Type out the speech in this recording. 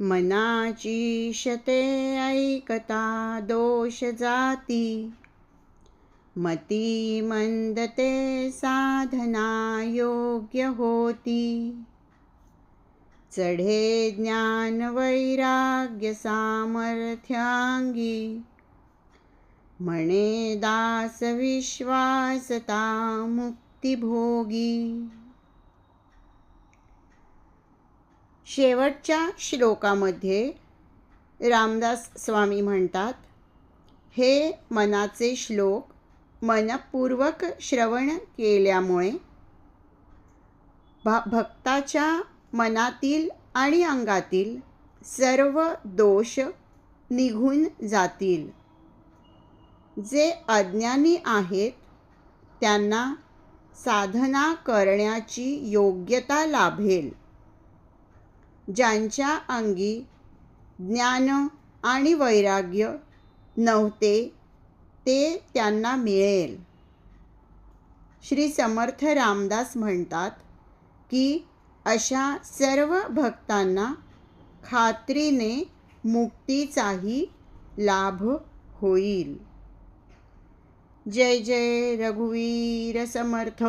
मनाची शते ऐकता दोष जाती, मती मंदते साधना योग्य होती. चढे ज्ञान वैराग्य सामर्थ्यांगी, म्हणे दास विश्वासता मुक्तिभोगी. शेवटच्या श्लोकामध्ये रामदास स्वामी म्हणतात, हे मनाचे श्लोक मनपूर्वक श्रवण केल्यामुळे भक्ताच्या मनातील आणि अंगातील सर्व दोष निघून जातील. जे अज्ञानी आहेत त्यांना साधना करण्याची योग्यता लाभेल. ज्यांच्या अंगी ज्ञान आणि वैराग्य नव्हते ते त्यांना मिळेल. श्री समर्थ रामदास म्हणतात की अशा सर्व भक्तांना खात्रीने मुक्तीचाही लाभ होईल. जय जय रघुवीर समर्थ.